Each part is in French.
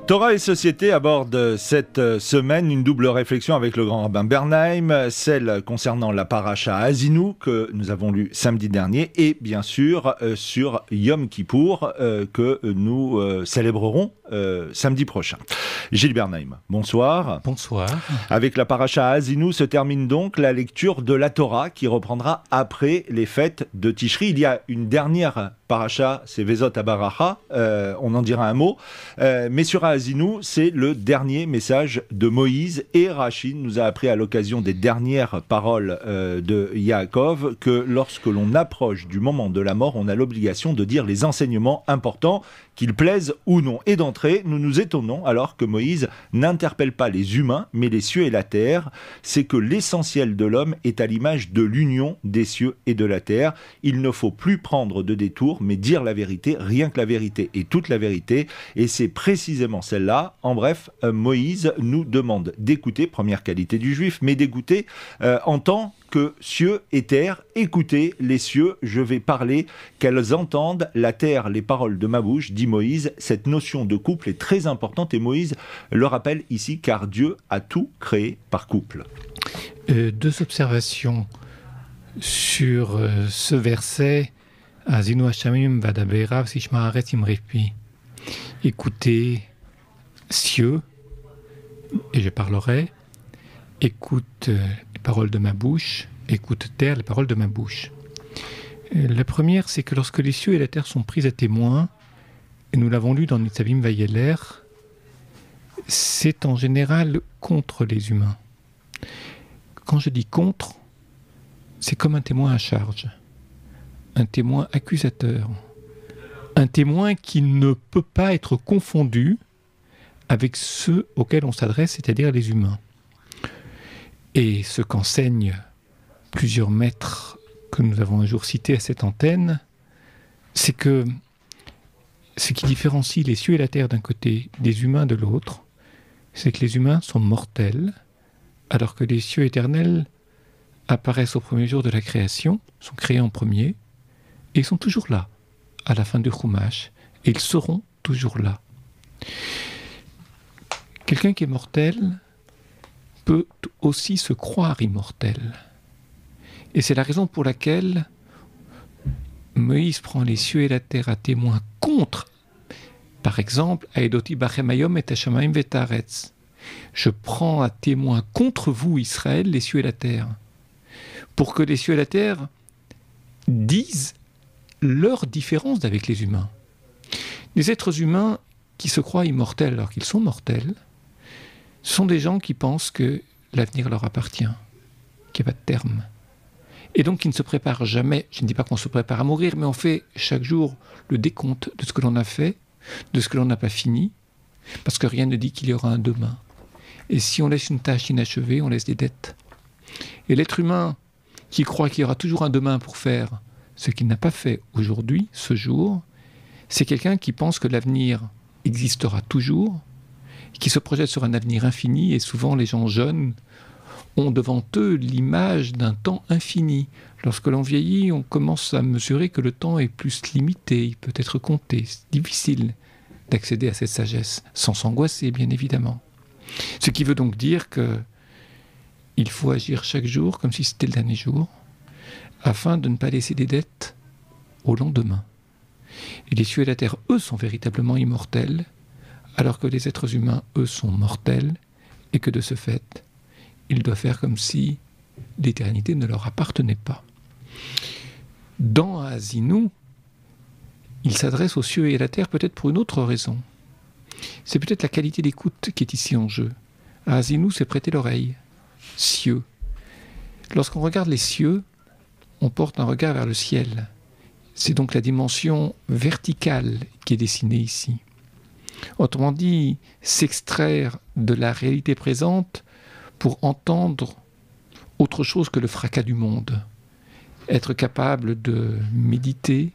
Torah et Société aborde cette semaine une double réflexion avec le grand rabbin Bernheim, celle concernant la paracha Haazinu que nous avons lue samedi dernier et bien sûr sur Yom Kippour que nous célébrerons samedi prochain. Gilles Bernheim, bonsoir. Bonsoir. Avec la paracha Haazinu se termine donc la lecture de la Torah qui reprendra après les fêtes de Tishri. Il y a une dernière paracha, c'est Vezot Abaracha, on en dira un mot, mais sur Haazinu, c'est le dernier message de Moïse et Rashi nous a appris à l'occasion des dernières paroles de Yaakov que lorsque l'on approche du moment de la mort, on a l'obligation de dire les enseignements importants, qu'ils plaisent ou non. Et d'entrée, nous nous étonnons alors que Moïse n'interpelle pas les humains, mais les cieux et la terre. C'est que l'essentiel de l'homme est à l'image de l'union des cieux et de la terre. Il ne faut plus prendre de détours, mais dire la vérité, rien que la vérité et toute la vérité. Et c'est précisément celle-là. En bref, Moïse nous demande d'écouter, première qualité du juif, mais d'écouter en tant que cieux et terre, écoutez les cieux, je vais parler, qu'elles entendent la terre, les paroles de ma bouche, dit Moïse. Cette notion de couple est très importante et Moïse le rappelle ici car Dieu a tout créé par couple. Deux observations sur ce verset. Haazinu Hashamim vadaberav sishma haaretz imrepi. Écoutez cieux, et je parlerai. Écoute les paroles de ma bouche, écoute terre, les paroles de ma bouche. La première, c'est que lorsque les cieux et la terre sont pris à témoin, et nous l'avons lu dans Nitzavim Vayeler, c'est en général contre les humains. Quand je dis contre, c'est comme un témoin à charge, un témoin accusateur, un témoin qui ne peut pas être confondu avec ceux auxquels on s'adresse, c'est-à-dire les humains. Et ce qu'enseignent plusieurs maîtres que nous avons un jour cités à cette antenne, c'est que ce qui différencie les cieux et la terre d'un côté des humains de l'autre, c'est que les humains sont mortels, alors que les cieux éternels apparaissent au premier jour de la création, sont créés en premier, et ils sont toujours là, à la fin du Chumash, et ils seront toujours là. Quelqu'un qui est mortel peut aussi se croire immortel. Et c'est la raison pour laquelle Moïse prend les cieux et la terre à témoin contre, par exemple, Aedoti bachem hayom et hashamayim vetaretz. Je prends à témoin contre vous, Israël, les cieux et la terre, pour que les cieux et la terre disent leur différence avec les humains. Les êtres humains qui se croient immortels alors qu'ils sont mortels, sont des gens qui pensent que l'avenir leur appartient, qu'il n'y a pas de terme. Et donc qui ne se préparent jamais, je ne dis pas qu'on se prépare à mourir, mais on fait chaque jour le décompte de ce que l'on a fait, de ce que l'on n'a pas fini, parce que rien ne dit qu'il y aura un demain. Et si on laisse une tâche inachevée, on laisse des dettes. Et l'être humain qui croit qu'il y aura toujours un demain pour faire ce qu'il n'a pas fait aujourd'hui, ce jour, c'est quelqu'un qui pense que l'avenir existera toujours, qui se projette sur un avenir infini, et souvent les gens jeunes ont devant eux l'image d'un temps infini. Lorsque l'on vieillit, on commence à mesurer que le temps est plus limité, il peut être compté. C'est difficile d'accéder à cette sagesse, sans s'angoisser bien évidemment. Ce qui veut donc dire qu'il faut agir chaque jour comme si c'était le dernier jour, afin de ne pas laisser des dettes au lendemain. Et les cieux et la terre, eux, sont véritablement immortels, alors que les êtres humains, eux, sont mortels, et que de ce fait, ils doivent faire comme si l'éternité ne leur appartenait pas. Dans Haazinu, il s'adresse aux cieux et à la terre peut-être pour une autre raison. C'est peut-être la qualité d'écoute qui est ici en jeu. Haazinu, c'est prêter l'oreille. Cieux. Lorsqu'on regarde les cieux, on porte un regard vers le ciel. C'est donc la dimension verticale qui est dessinée ici. Autrement dit, s'extraire de la réalité présente pour entendre autre chose que le fracas du monde. Être capable de méditer,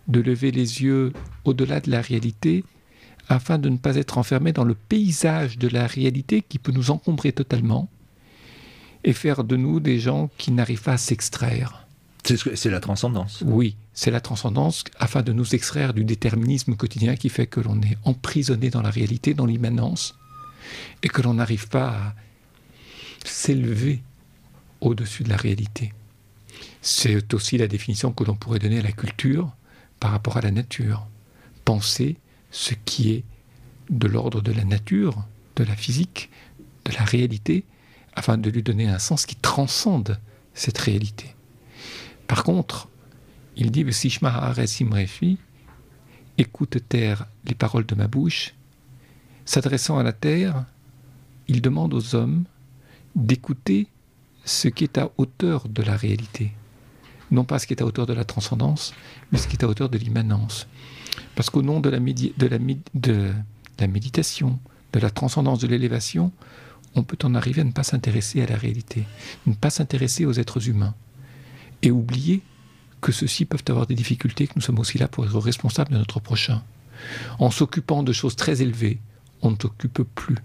de lever les yeux au-delà de la réalité, afin de ne pas être enfermés dans le paysage de la réalité qui peut nous encombrer totalement et faire de nous des gens qui n'arrivent pas à s'extraire. C'est la transcendance. Oui, c'est la transcendance afin de nous extraire du déterminisme quotidien qui fait que l'on est emprisonné dans la réalité, dans l'immanence, et que l'on n'arrive pas à s'élever au-dessus de la réalité. C'est aussi la définition que l'on pourrait donner à la culture par rapport à la nature. Penser ce qui est de l'ordre de la nature, de la physique, de la réalité, afin de lui donner un sens qui transcende cette réalité. Par contre, il dit « Sishma haaretz imrefi » écoute terre les paroles de ma bouche. S'adressant à la terre, il demande aux hommes d'écouter ce qui est à hauteur de la réalité. Non pas ce qui est à hauteur de la transcendance, mais ce qui est à hauteur de l'immanence. Parce qu'au nom de la méditation, de la transcendance, de l'élévation, on peut en arriver à ne pas s'intéresser à la réalité, ne pas s'intéresser aux êtres humains, et oublier que ceux-ci peuvent avoir des difficultés, que nous sommes aussi là pour être responsables de notre prochain. En s'occupant de choses très élevées, on ne s'occupe plus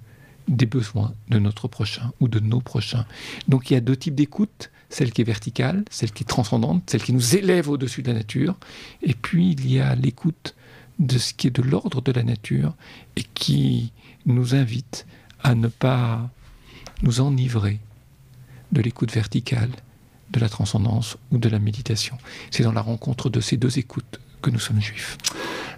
des besoins de notre prochain ou de nos prochains. Donc il y a deux types d'écoute, celle qui est verticale, celle qui est transcendante, celle qui nous élève au-dessus de la nature, et puis il y a l'écoute de ce qui est de l'ordre de la nature et qui nous invite à ne pas nous enivrer de l'écoute verticale, de la transcendance ou de la méditation. C'est dans la rencontre de ces deux écoutes que nous sommes juifs.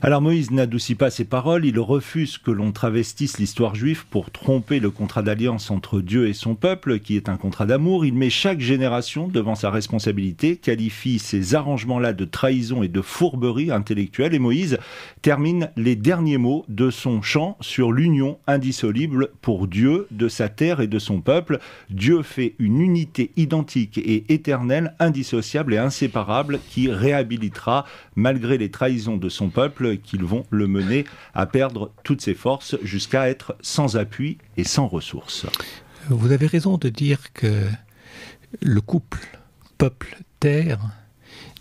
Alors Moïse n'adoucit pas ses paroles, il refuse que l'on travestisse l'histoire juive pour tromper le contrat d'alliance entre Dieu et son peuple, qui est un contrat d'amour. Il met chaque génération devant sa responsabilité, qualifie ces arrangements-là de trahison et de fourberie intellectuelle, et Moïse termine les derniers mots de son chant sur l'union indissoluble pour Dieu, de sa terre et de son peuple. Dieu fait une unité identique et éternelle, indissociable et inséparable, qui réhabilitera, malgré les trahisons de son peuple, qu'ils vont le mener à perdre toutes ses forces jusqu'à être sans appui et sans ressources. Vous avez raison de dire que le couple peuple-terre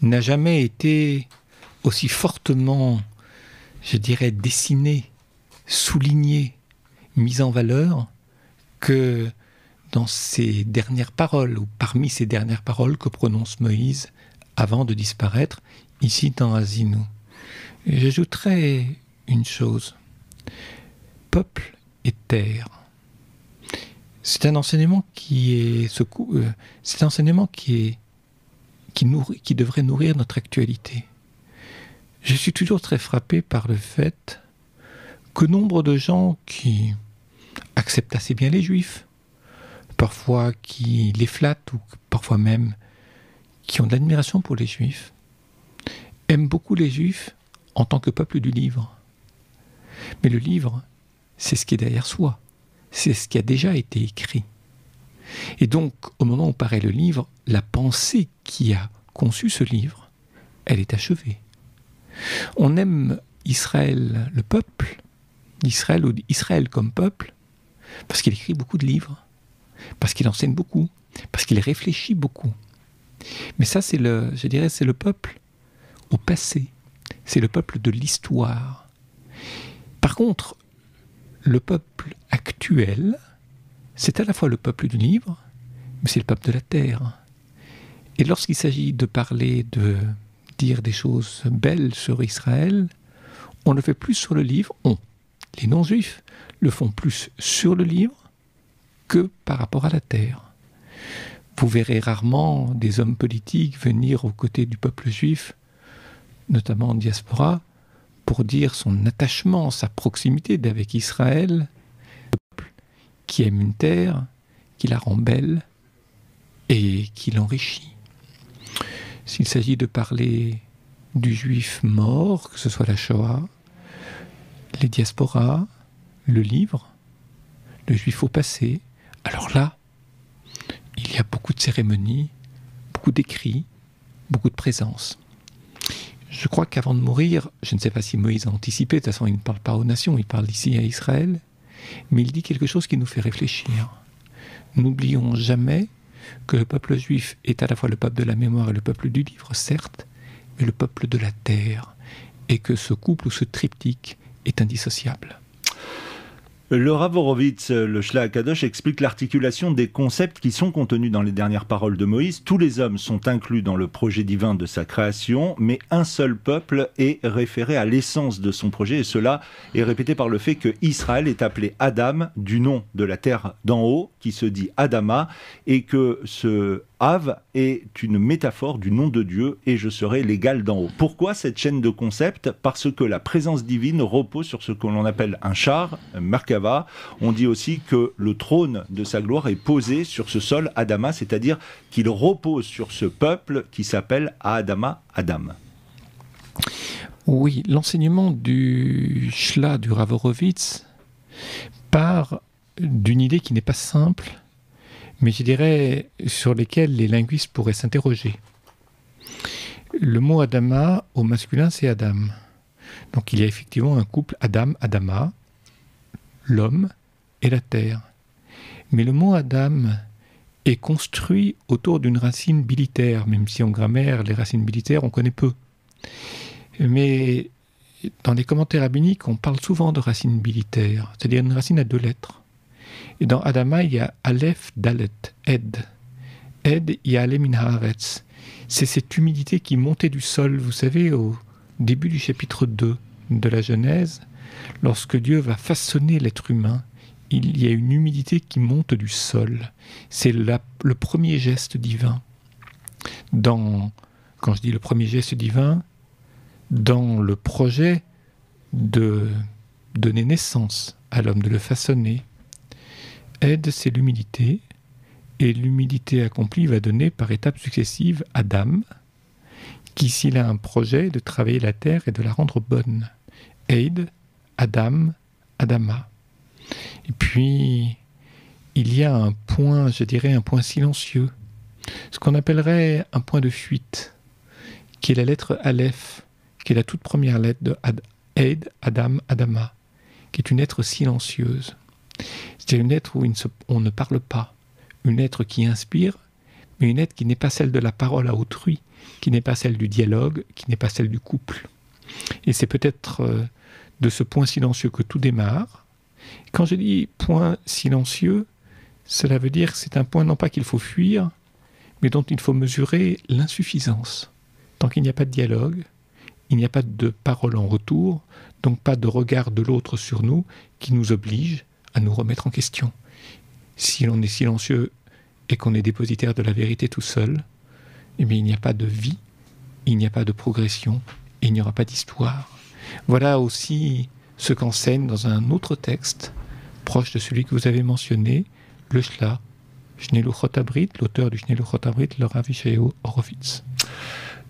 n'a jamais été aussi fortement, je dirais, dessiné, souligné, mis en valeur que dans ces dernières paroles, ou parmi ces dernières paroles que prononce Moïse avant de disparaître, ici dans Haazinu. Et j'ajouterais une chose. Peuple et terre. C'est un enseignement qui devrait nourrir notre actualité. Je suis toujours très frappé par le fait que nombre de gens qui acceptent assez bien les Juifs, parfois qui les flattent ou parfois même qui ont de l'admiration pour les Juifs, aiment beaucoup les Juifs en tant que peuple du livre. Mais le livre, c'est ce qui est derrière soi. C'est ce qui a déjà été écrit. Et donc, au moment où paraît le livre, la pensée qui a conçu ce livre, elle est achevée. On aime Israël, le peuple, Israël ou Israël comme peuple, parce qu'il écrit beaucoup de livres, parce qu'il enseigne beaucoup, parce qu'il réfléchit beaucoup. Mais ça, c'est le peuple au passé. C'est le peuple de l'histoire. Par contre, le peuple actuel, c'est à la fois le peuple du livre, mais c'est le peuple de la terre. Et lorsqu'il s'agit de parler, de dire des choses belles sur Israël, on le fait plus sur le livre, les non-juifs le font plus sur le livre que par rapport à la terre. Vous verrez rarement des hommes politiques venir aux côtés du peuple juif, notamment en diaspora, pour dire son attachement, sa proximité avec Israël, le peuple qui aime une terre, qui la rend belle et qui l'enrichit. S'il s'agit de parler du juif mort, que ce soit la Shoah, les diasporas, le livre, le juif au passé, alors là, il y a beaucoup de cérémonies, beaucoup d'écrits, beaucoup de présence. Je crois qu'avant de mourir, je ne sais pas si Moïse a anticipé, de toute façon il ne parle pas aux nations, il parle ici à Israël, mais il dit quelque chose qui nous fait réfléchir. N'oublions jamais que le peuple juif est à la fois le peuple de la mémoire et le peuple du livre, certes, mais le peuple de la terre, et que ce couple ou ce triptyque est indissociable. Le Rav Horovitz, le Shla HaKadosh, explique l'articulation des concepts qui sont contenus dans les dernières paroles de Moïse. Tous les hommes sont inclus dans le projet divin de sa création, mais un seul peuple est référé à l'essence de son projet, et cela est répété par le fait que Israël est appelé Adam, du nom de la terre d'en haut, qui se dit Adama, et que ce Av est une métaphore du nom de Dieu, et je serai l'égal d'en haut. Pourquoi cette chaîne de concepts ? Parce que la présence divine repose sur ce que l'on appelle un char, Merkava. On dit aussi que le trône de sa gloire est posé sur ce sol Adama, c'est-à-dire qu'il repose sur ce peuple qui s'appelle Adama Adam. Oui, l'enseignement du Shla du Rav Horovitz part d'une idée qui n'est pas simple, mais je dirais sur lesquelles les linguistes pourraient s'interroger. Le mot Adama, au masculin, c'est Adam. Donc il y a effectivement un couple Adam-Adama, l'homme et la terre. Mais le mot Adam est construit autour d'une racine bilitaire, même si en grammaire, les racines bilitaires, on connaît peu. Mais dans les commentaires rabbiniques, on parle souvent de racine bilitaire, c'est-à-dire une racine à 2 lettres. Et dans Adama, il y a Aleph, Dalet, Ed. Ed, il y a Alem min haaretz. C'est cette humidité qui montait du sol. Vous savez, au début du chapitre 2 de la Genèse, lorsque Dieu va façonner l'être humain, il y a une humidité qui monte du sol. C'est le premier geste divin. Quand je dis le premier geste divin, dans le projet de donner naissance à l'homme, de le façonner, Ed, c'est l'humidité, et l'humidité accomplie va donner par étapes successives Adam, qui s'il a un projet de travailler la terre et de la rendre bonne. Eid, Adam, Adama. Et puis, il y a un point, je dirais un point silencieux, ce qu'on appellerait un point de fuite, qui est la lettre Aleph, qui est la toute première lettre de Eid, Adam, Adama, qui est une lettre silencieuse. C'est une lettre où on ne parle pas, une lettre qui inspire, mais une lettre qui n'est pas celle de la parole à autrui, qui n'est pas celle du dialogue, qui n'est pas celle du couple. Et c'est peut-être de ce point silencieux que tout démarre. Quand je dis point silencieux, cela veut dire que c'est un point non pas qu'il faut fuir, mais dont il faut mesurer l'insuffisance. Tant qu'il n'y a pas de dialogue, il n'y a pas de parole en retour, donc pas de regard de l'autre sur nous qui nous oblige à nous remettre en question. Si l'on est silencieux et qu'on est dépositaire de la vérité tout seul, eh bien, il n'y a pas de vie, il n'y a pas de progression, et il n'y aura pas d'histoire. Voilà aussi ce qu'enseigne dans un autre texte, proche de celui que vous avez mentionné, le Shla, Shnei Luchot Habrit, l'auteur du Shnei Luchot Habrit, le Rav Yeshayahu Horovitz.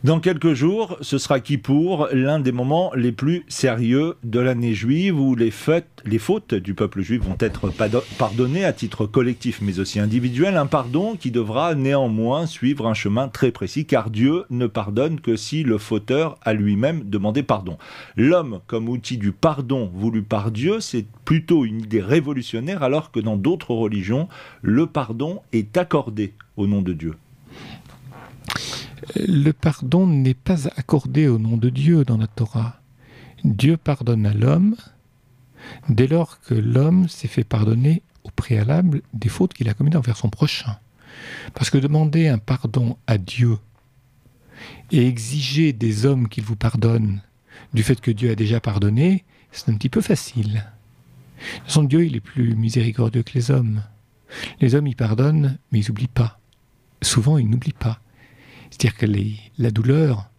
Dans quelques jours, ce sera Kippour, l'un des moments les plus sérieux de l'année juive, où les fautes du peuple juif vont être pardonnées à titre collectif mais aussi individuel. Un pardon qui devra néanmoins suivre un chemin très précis, car Dieu ne pardonne que si le fauteur a lui-même demandé pardon. L'homme comme outil du pardon voulu par Dieu, c'est plutôt une idée révolutionnaire, alors que dans d'autres religions, le pardon est accordé au nom de Dieu. Le pardon n'est pas accordé au nom de Dieu dans la Torah. Dieu pardonne à l'homme dès lors que l'homme s'est fait pardonner au préalable des fautes qu'il a commises envers son prochain. Parce que demander un pardon à Dieu et exiger des hommes qu'il vous pardonne du fait que Dieu a déjà pardonné, c'est un petit peu facile. De toute façon, Dieu, il est plus miséricordieux que les hommes. Les hommes, ils pardonnent, mais ils n'oublient pas. Souvent, ils n'oublient pas. C'est-à-dire que la douleur,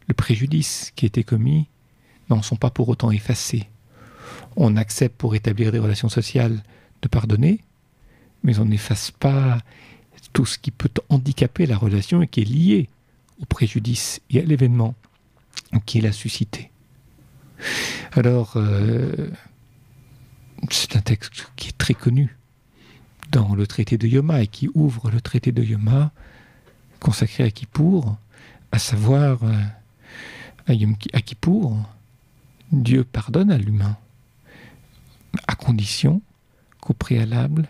le préjudice qui a été commis n'en sont pas pour autant effacés. On accepte pour établir des relations sociales de pardonner, mais on n'efface pas tout ce qui peut handicaper la relation et qui est lié au préjudice et à l'événement qui l'a suscité. Alors, c'est un texte qui est très connu dans le traité de Yoma et qui ouvre le traité de Yoma consacré à Kippour, à savoir à Kippour, Dieu pardonne à l'humain, à condition qu'au préalable,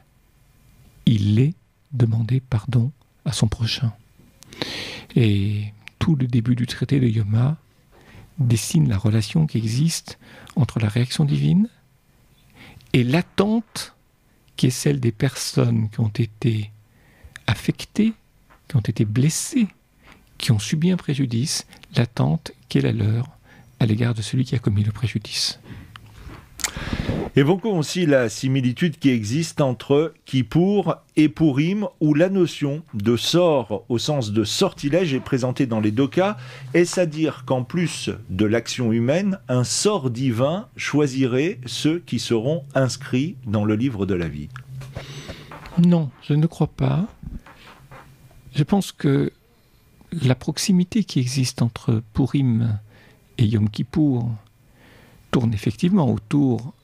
il ait demandé pardon à son prochain. Et tout le début du traité de Yoma dessine la relation qui existe entre la réaction divine et l'attente qui est celle des personnes qui ont été affectées, qui ont été blessées, qui ont subi un préjudice, l'attente qui est la leur à l'égard de celui qui a commis le préjudice. Évoquons aussi la similitude qui existe entre Kippour et Pourim, où la notion de sort au sens de sortilège est présentée dans les deux cas. Est-ce à dire qu'en plus de l'action humaine, un sort divin choisirait ceux qui seront inscrits dans le livre de la vie? Non, je ne crois pas. Je pense que la proximité qui existe entre Pourim et Yom Kippour tourne effectivement autour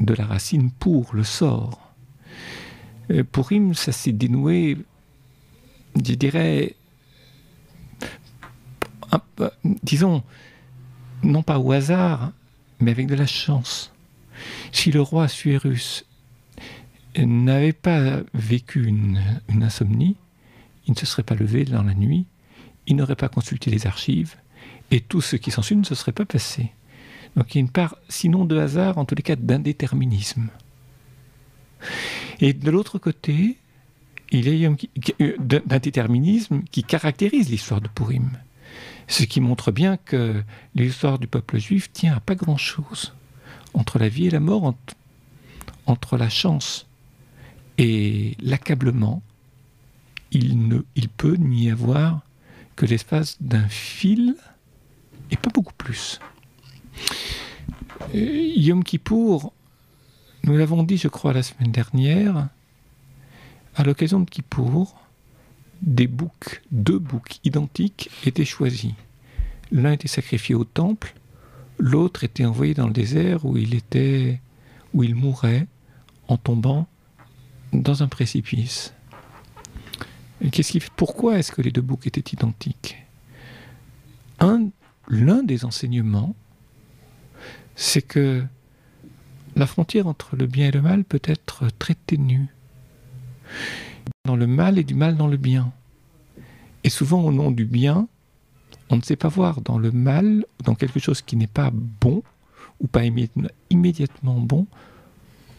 de la racine pour, le sort. Pourim, ça s'est dénoué, je dirais, disons, non pas au hasard, mais avec de la chance. Si le roi Assuérus n'avait pas vécu une insomnie, il ne se serait pas levé dans la nuit, il n'aurait pas consulté les archives, et tout ce qui s'ensuit ne se serait pas passé. Donc il y a une part, sinon de hasard, en tous les cas d'indéterminisme. Et de l'autre côté, il y a d'indéterminisme qui caractérise l'histoire de Pourim. Ce qui montre bien que l'histoire du peuple juif tient à pas grand-chose. Entre la vie et la mort, entre la chance et l'accablement, il peut n'y avoir que l'espace d'un fil et pas beaucoup plus. Yom Kippour, nous l'avons dit, je crois, la semaine dernière, à l'occasion de Kippour, deux boucs identiques étaient choisis. L'un était sacrifié au temple, l'autre était envoyé dans le désert où il mourait en tombant dans un précipice. Et pourquoi est-ce que les deux boucs étaient identiques? L'un des enseignements, c'est que la frontière entre le bien et le mal peut être très ténue. Dans le mal et du mal dans le bien. Et souvent, au nom du bien, on ne sait pas voir dans le mal, dans quelque chose qui n'est pas bon, ou pas immédiatement bon,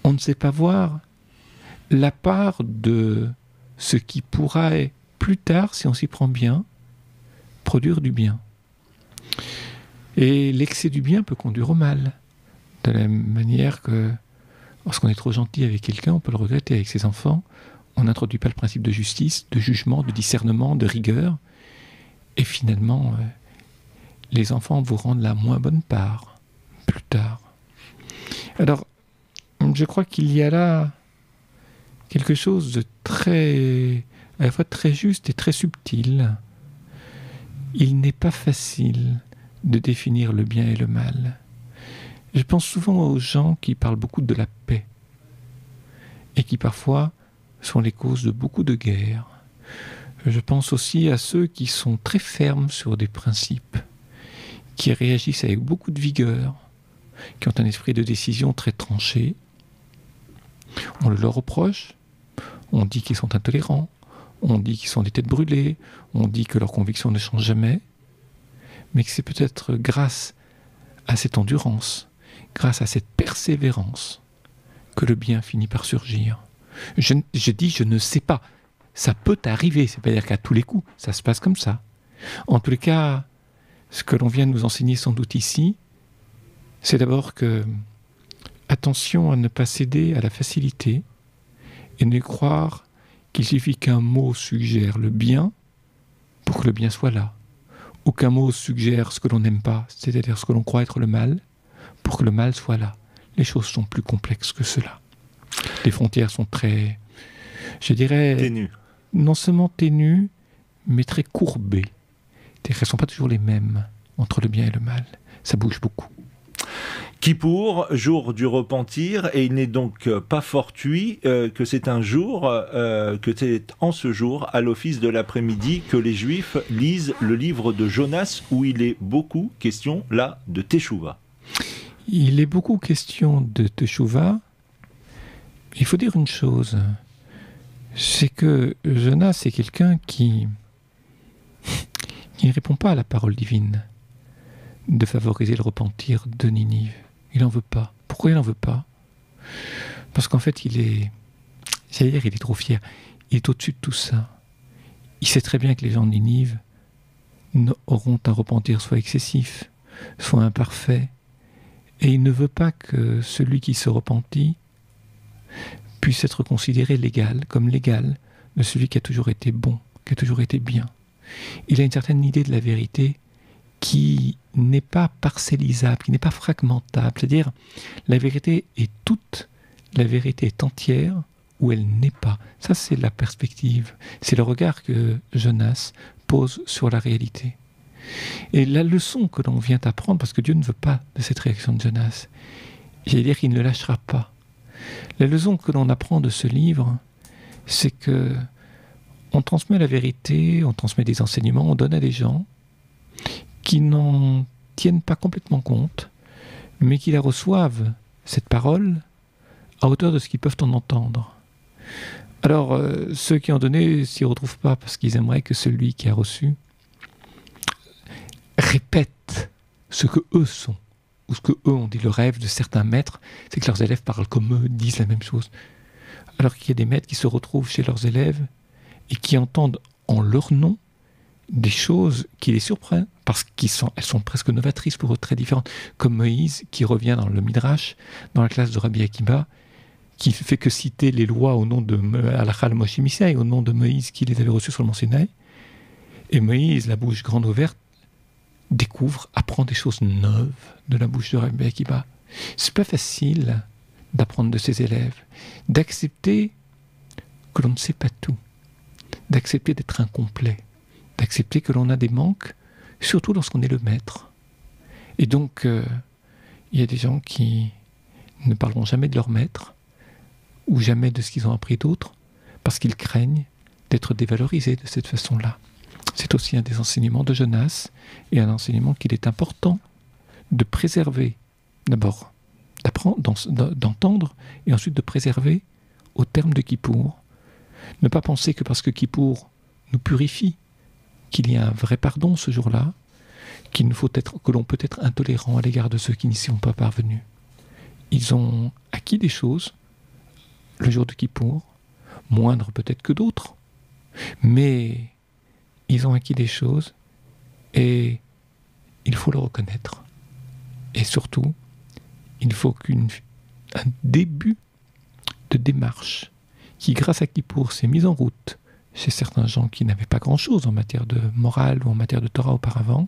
on ne sait pas voir la part de ce qui pourrait, plus tard, si on s'y prend bien, produire du bien. Et l'excès du bien peut conduire au mal. De la même manière que, lorsqu'on est trop gentil avec quelqu'un, on peut le regretter avec ses enfants. On n'introduit pas le principe de justice, de jugement, de discernement, de rigueur. Et finalement, les enfants vous rendent la moins bonne part, plus tard. Alors, je crois qu'il y a là quelque chose de à la fois très juste et très subtil. Il n'est pas facile de définir le bien et le mal. Je pense souvent aux gens qui parlent beaucoup de la paix et qui parfois sont les causes de beaucoup de guerres. Je pense aussi à ceux qui sont très fermes sur des principes, qui réagissent avec beaucoup de vigueur, qui ont un esprit de décision très tranché. On le leur reproche, on dit qu'ils sont intolérants, on dit qu'ils sont des têtes brûlées, on dit que leurs convictions ne changent jamais, mais que c'est peut-être grâce à cette endurance, grâce à cette persévérance, que le bien finit par surgir. Je dis, je ne sais pas. Ça peut arriver, c'est-à-dire qu'à tous les coups, ça se passe comme ça. En tous les cas, ce que l'on vient de nous enseigner sans doute ici, c'est d'abord que, attention à ne pas céder à la facilité et ne croire qu'il suffit qu'un mot suggère le bien pour que le bien soit là, ou qu'un mot suggère ce que l'on n'aime pas, c'est-à-dire ce que l'on croit être le mal, pour que le mal soit là. Les choses sont plus complexes que cela. Les frontières sont très, je dirais, ténues. Non seulement ténues, mais très courbées. Elles ne sont pas toujours les mêmes entre le bien et le mal. Ça bouge beaucoup. Kippour, jour du repentir, et il n'est donc pas fortuit que c'est un jour, que c'est en ce jour, à l'office de l'après-midi, que les Juifs lisent le livre de Jonas, où il est beaucoup question, là, de Teshuvah. Il est beaucoup question de Teshuvah. Il faut dire une chose, c'est que Jonas est quelqu'un qui ne répond pas à la parole divine. de favoriser le repentir de Ninive. Il n'en veut pas. Pourquoi il n'en veut pas? Parce qu'en fait, il est trop fier. Il est au-dessus de tout ça. Il sait très bien que les gens de Ninive auront un repentir soit excessif, soit imparfait. Et il ne veut pas que celui qui se repentit puisse être considéré comme l'égal de celui qui a toujours été bon, qui a toujours été bien. Il a une certaine idée de la vérité qui n'est pas parcellisable, qui n'est pas fragmentable. C'est-à-dire, la vérité est toute, la vérité est entière, ou elle n'est pas. Ça, c'est la perspective. C'est le regard que Jonas pose sur la réalité. Et la leçon que l'on vient apprendre, parce que Dieu ne veut pas de cette réaction de Jonas, j'allais dire qu'il ne lâchera pas. La leçon que l'on apprend de ce livre, c'est que on transmet la vérité, on transmet des enseignements, on donne à des gens qui n'en tiennent pas complètement compte, mais qui la reçoivent, cette parole, à hauteur de ce qu'ils peuvent en entendre. Alors, ceux qui ont donné s'y retrouvent pas parce qu'ils aimeraient que celui qui a reçu répète ce que eux sont, ou ce que eux ont dit. Le rêve de certains maîtres, c'est que leurs élèves parlent comme eux, disent la même chose. Alors qu'il y a des maîtres qui se retrouvent chez leurs élèves et qui entendent en leur nom des choses qui les surprennent, parce qu'elles sont presque novatrices pour eux, très différentes, comme Moïse qui revient dans le Midrash, dans la classe de Rabbi Akiba, qui fait que citer les lois au nom de Halakha Moshe Missai, au nom de Moïse qui les avait reçus sur le mont Sinaï. Et Moïse, la bouche grande ouverte, apprend des choses neuves de la bouche de Rabbi Akiba. C'est pas facile d'apprendre de ses élèves, d'accepter que l'on ne sait pas tout, d'accepter d'être incomplet, d'accepter que l'on a des manques, surtout lorsqu'on est le maître. Et donc, il y a des gens qui ne parleront jamais de leur maître, ou jamais de ce qu'ils ont appris d'autres, parce qu'ils craignent d'être dévalorisés de cette façon-là. C'est aussi un des enseignements de Jonas, et un enseignement qu'il est important de préserver, d'abord, d'entendre, et ensuite de préserver au terme de Kippour. Ne pas penser que parce que Kippour nous purifie, qu'il y a un vrai pardon ce jour-là, que l'on peut être intolérant à l'égard de ceux qui n'y sont pas parvenus. Ils ont acquis des choses, le jour de Kippour, moindres peut-être que d'autres, mais ils ont acquis des choses et il faut le reconnaître. Et surtout, il faut un début de démarche qui, grâce à Kippour, s'est mise en route chez certains gens qui n'avaient pas grand-chose en matière de morale ou en matière de Torah auparavant,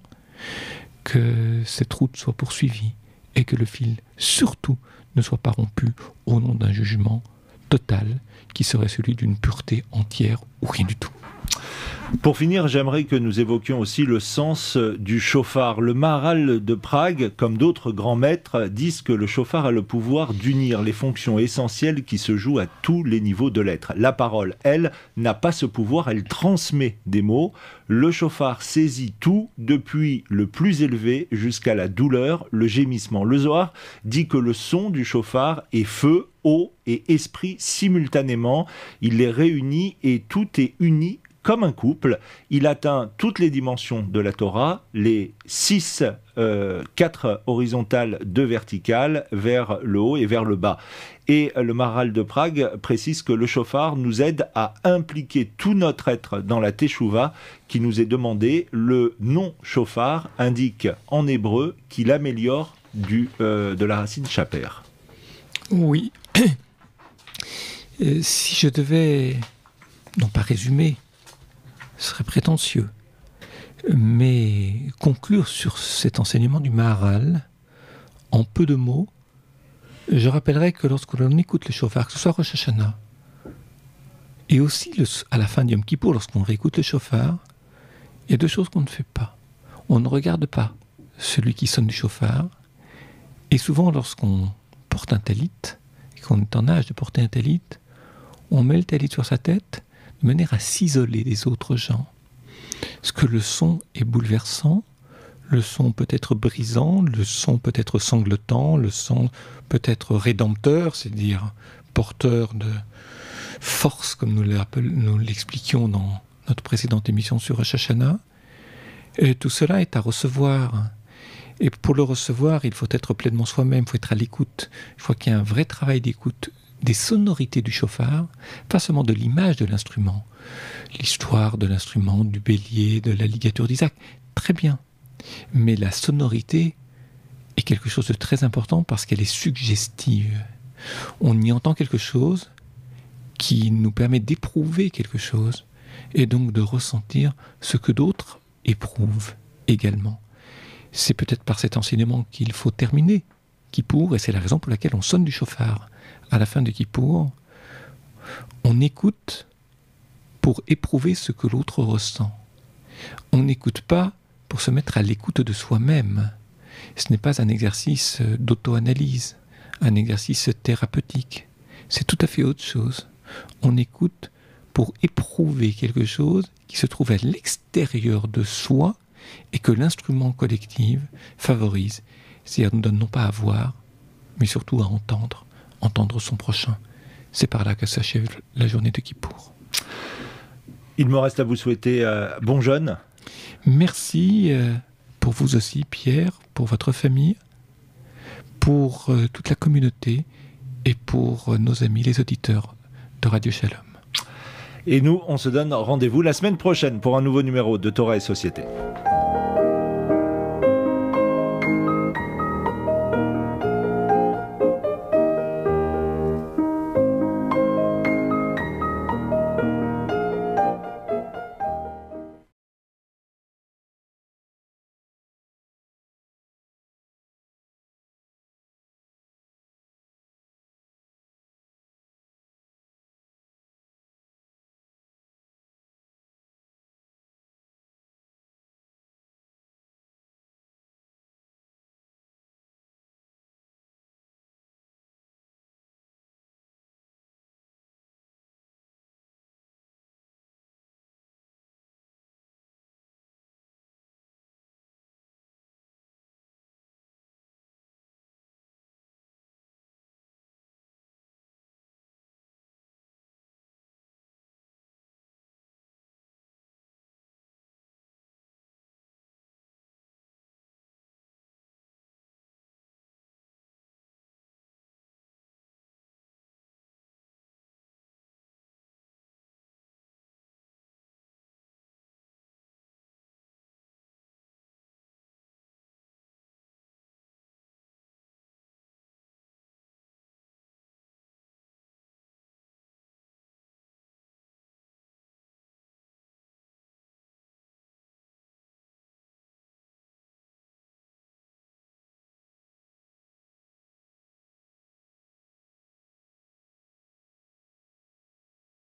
que cette route soit poursuivie et que le fil, surtout, ne soit pas rompu au nom d'un jugement total qui serait celui d'une pureté entière ou rien du tout. Pour finir, j'aimerais que nous évoquions aussi le sens du shofar. Le Maharal de Prague, comme d'autres grands maîtres, disent que le shofar a le pouvoir d'unir les fonctions essentielles qui se jouent à tous les niveaux de l'être. La parole, elle, n'a pas ce pouvoir, elle transmet des mots. Le shofar saisit tout, depuis le plus élevé jusqu'à la douleur, le gémissement. Le Zohar dit que le son du shofar est feu, eau et esprit simultanément. Il les réunit et tout est uni comme un couple. Il atteint toutes les dimensions de la Torah, les 4 horizontales, 2 verticales, vers le haut et vers le bas. Et le Maharal de Prague précise que le shofar nous aide à impliquer tout notre être dans la teshuva qui nous est demandée. Le nom shofar indique en hébreu qu'il améliore de la racine chaper. Oui. Si je devais, non pas résumer, ce serait prétentieux, mais conclure sur cet enseignement du Maharal, en peu de mots, je rappellerai que lorsque l'on écoute le shofar, que ce soit Rosh Hashanah, et aussi à la fin du Yom Kippour, lorsqu'on réécoute le shofar, il y a 2 choses qu'on ne fait pas. On ne regarde pas celui qui sonne du shofar, et souvent lorsqu'on porte un talit, et qu'on est en âge de porter un talit, on met le talit sur sa tête, de manière à s'isoler des autres gens. Parce que le son est bouleversant, le son peut être brisant, le son peut être sanglotant, le son peut être rédempteur, c'est-à-dire porteur de force, comme nous l'expliquions dans notre précédente émission sur Rosh Hashanah. Et tout cela est à recevoir. Et pour le recevoir, il faut être pleinement soi-même, il faut être à l'écoute. Je crois qu'il y a un vrai travail d'écoute des sonorités du chauffard, pas seulement de l'image de l'instrument. L'histoire de l'instrument, du bélier, de la ligature d'Isaac, très bien. Mais la sonorité est quelque chose de très important parce qu'elle est suggestive. On y entend quelque chose qui nous permet d'éprouver quelque chose et donc de ressentir ce que d'autres éprouvent également. C'est peut-être par cet enseignement qu'il faut terminer Kippour, et c'est la raison pour laquelle on sonne du chauffard. À la fin de Kippour, on écoute pour éprouver ce que l'autre ressent. On n'écoute pas pour se mettre à l'écoute de soi-même. Ce n'est pas un exercice d'auto-analyse, un exercice thérapeutique. C'est tout à fait autre chose. On écoute pour éprouver quelque chose qui se trouve à l'extérieur de soi et que l'instrument collectif favorise. C'est-à-dire nous donne non pas à voir, mais surtout à entendre son prochain. C'est par là que s'achève la journée de Kippour. Il me reste à vous souhaiter bon jeûne. Merci pour vous aussi, Pierre, pour votre famille, pour toute la communauté et pour nos amis, les auditeurs de Radio Shalom. Et nous, on se donne rendez-vous la semaine prochaine pour un nouveau numéro de Torah et Société.